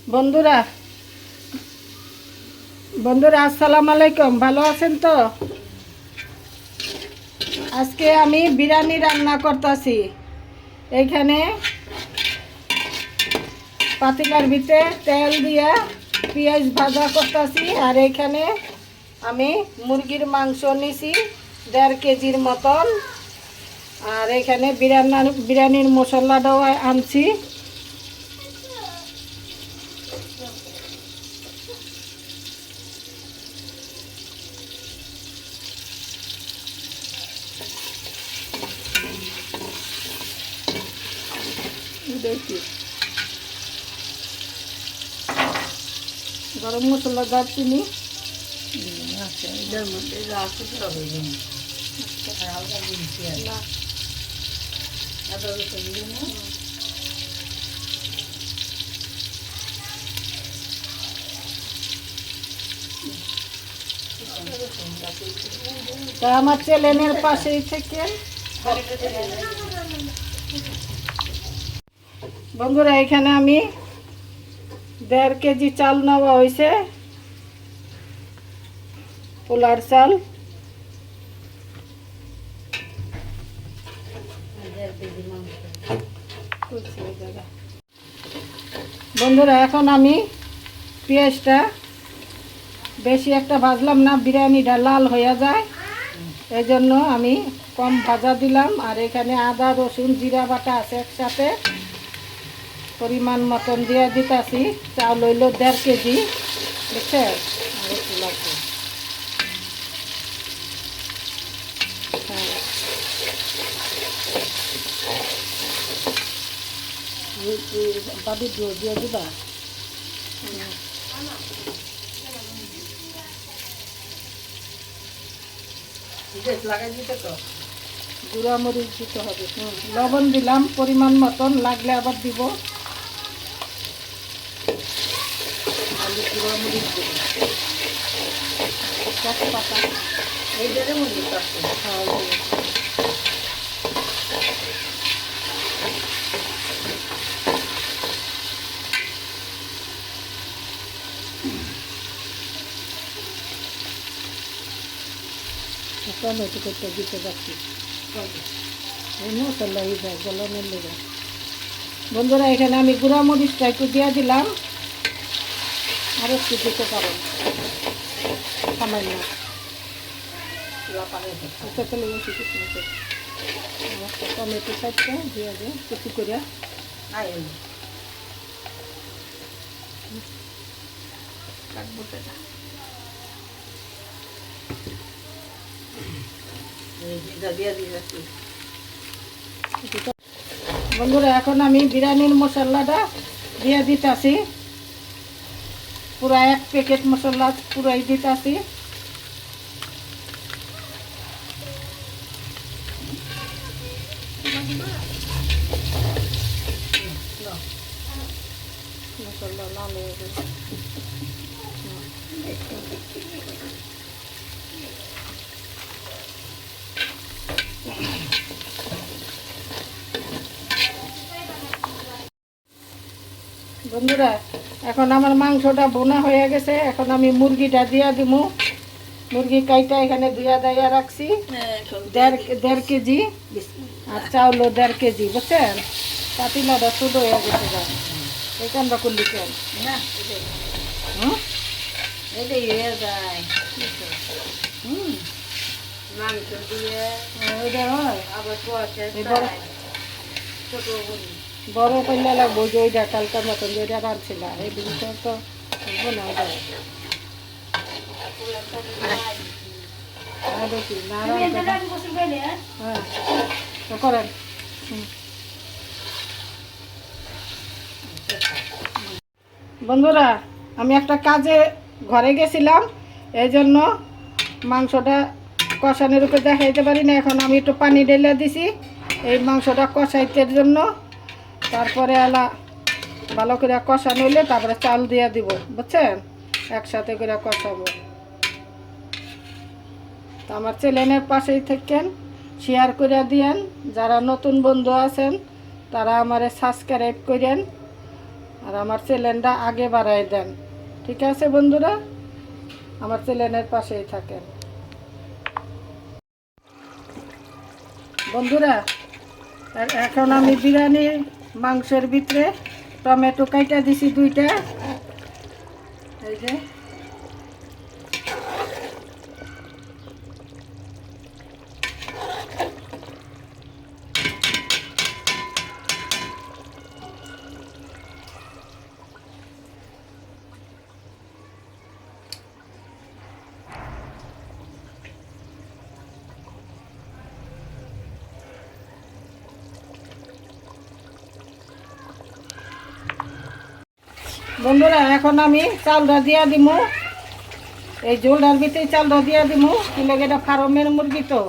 বন্ধুরা বন্ধুরা আসসালামু আলাইকুম, ভালো আছেন তো? আজকে আমি বিরিয়ানি রান্না করতেছি। এইখানে পাতিলার ভিতরে তেল দিয়ে পেঁয়াজ ভাজা করতেছি। আর এইখানে আমি মুরগির মাংস নিছি 1.5 কেজির মতন। আর এইখানে বিরিয়ানির মশলাটাও আনছি। দেখি গরম মশলা দারচিনি এটার মধ্যে তা আমার চ্যানেলের পাশেই থেকে বন্ধুরা এখানে আমি 1.5 কেজি চাল নেওয়া হয়েছে, পোলার চাল। বন্ধুরা এখন আমি পেঁয়াজটা বেশি একটা ভাজলাম না, বিরিয়ানিটা লাল হয়ে যায়, এই জন্য আমি কম ভাজা দিলাম। আর এখানে আদা রসুন জিরা বাটা আছে একসাথে, পরিমাণ মতন দিয়ে দিতেছি। চাল হইল 1.5 কেজি, দেখছেন? আর একটু লাগবে, বাবি দিয়ে দিবা। গুঁড়া মরিচ দিতে হবে, লবণ দিলাম পরিমাণ মতন, লাগলে আবার দিব। আলু গুঁড়া মরিচ দিব, তেজপাতা এইটারে মরিচ আছে। টমেটো করতে দিতে পারছি, মশলা গলানোর লেগে। বন্ধুরা এখানে আমি গুঁড়া মরিচটা একটু দিয়ে দিলাম, আর একটু দিতে পারো সামান্য। টমেটো সাইডটা দিয়ে দেয় কুচি করে, বন্ধুরা এখন আমি বিরিয়ানির মশলাটা দিয়ে দিতেছি। পুরা 1 প্যাকেট মশলা পুরাই দিতেছি। মশলা নামিয়ে দেব। বন্ধুরা এখন আমার মাংসটা বোনা হয়ে গেছে, এখন আমি মুরগিটা দিয়া দিব। মুরগি কাইটা এখানে ধুয়া দাইয়া রাখছি 1.5 কেজি, আর চাউলও 1.5 কেজি, বুঝছেন? পাতিলাটা ছোট হয়ে গেছে, এই কামটা করলি কেন? বড় করলে লাগবো যে ওইটা কালকার মতন যেটা রাঁধছিলাম, এই জিনিসটা তো বোনা যায়। করেন বন্ধুরা, আমি একটা কাজে ঘরে গেছিলাম, এই জন্য মাংসটা কষানোর উপরে দেখাইতে পারি না। এখন আমি একটু পানি ঢেলে দিছি এই মাংসটা কষাইতে জন্য। তারপরে এলা ভালো করে কষানো হইলে তারপরে চাল দিয়ে দিব, বুঝছেন? একসাথে করে কষাবো। তো আমার চ্যানেলের পাশেই থাকেন, শেয়ার করে দিয়েন। যারা নতুন বন্ধু আছেন তারা আমারে সাবস্ক্রাইব করেন। আর আমার চ্যানেলটা আগে বাড়ায় দেন। ঠিক আছে বন্ধুরা, আমার চ্যানেলের পাশেই থাকেন। বন্ধুরা, এখন আমি বিরিয়ানির মাংসের ভিতরে টমেটো কাইটা দিছি 2টা। এই যে বন্ধুরা, এখন আমি চালটা দিয়া দিমু। এই ঝোলটার ভিতরে চালটা দিয়া দিমু, কিন্তু এটা ফার্মের মুরগি তো।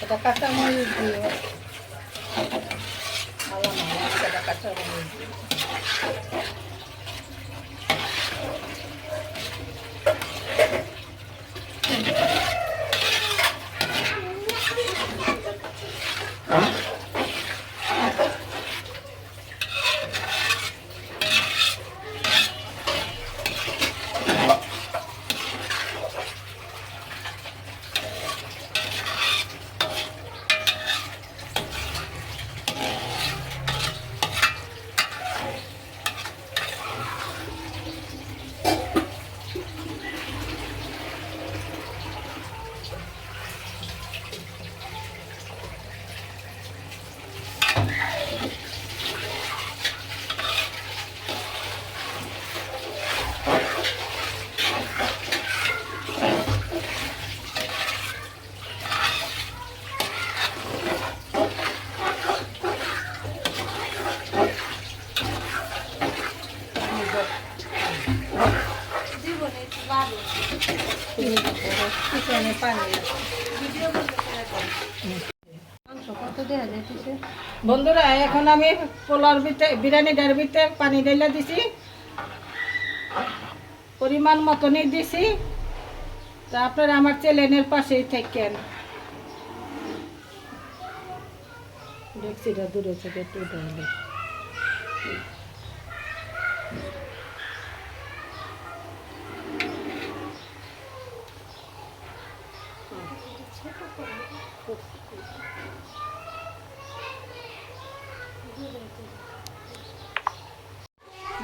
এটা কাঁচা মরিচ দিয়ে এটা কাঁচা মরিচ দিয়ে বন্ধুরা, এখন আমি পোলার ভিতরে বিরিয়ানিটার ভিতরে পানি ঢেলে দিছি, পরিমাণ মতনই দিছি। তা আপনারা আমার চ্যানেলের পাশেই থাকেন। ডেক্সিটা দূরে থেকে একটু উঠাইলে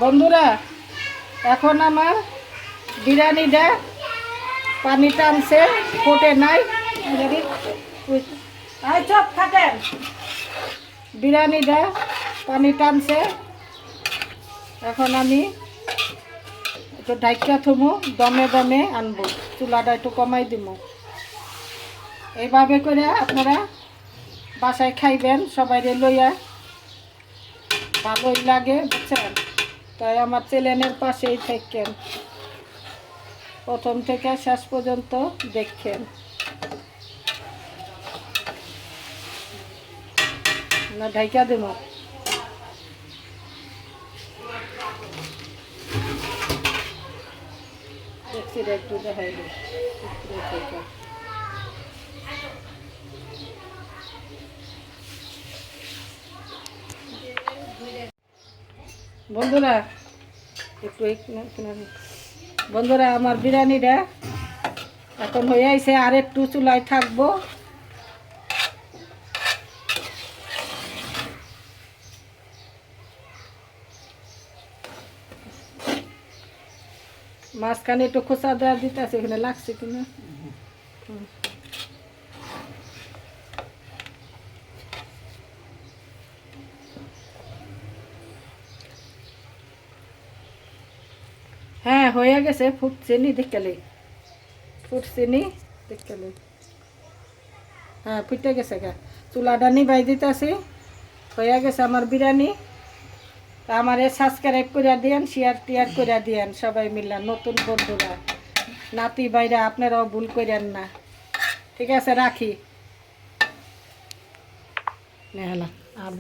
বন্ধুরা, এখন আমার বিরিয়ানিটা পানি টানছে, ফোটে নাই। চপ খাটেন, বিরিয়ানিটা পানি টানছে। এখন আমি একটু ঢাইকা থমু, দমে দমে আনবো, চুলাটা একটু কমাই দিব। এইভাবে করে আপনারা বাসায় খাইবেন, সবাই লইয়া, ভালোই লাগে, বুঝছেন? তাই আমার চ্যানেলের পাশেই থাকেন, প্রথম থেকে শেষ পর্যন্ত দেখেন। না ঢাইকা দেব, দেখছি একটু দেখাই দেব। বন্ধুরা, একটু বন্ধুরা, আমার বিরিয়ানিটা এখন হয়ে আইছে, আর একটু চুলায় থাকবো। মাঝখানে একটু খোসা দেওয়া দিতে আছে, এখানে লাগছে কিনা। হ্যাঁ হ্যাঁ হয়ে গেছে, ফুটছেনি দেখলে, ফুটছেনি দেখলে, হ্যাঁ ফুটে গেছে গা। চুলাটা নিবাই দিতেছি, হয়ে গেছে আমার বিরিয়ানি। তা আমারে সাবস্ক্রাইব করে দিয়েন, শেয়ার টিয়ার করে দিয়েন সবাই মিলে, নতুন বন্ধুরা, নাতি বাইরা আপনারাও ভুল করেন না। ঠিক আছে, রাখি। নেহালা আর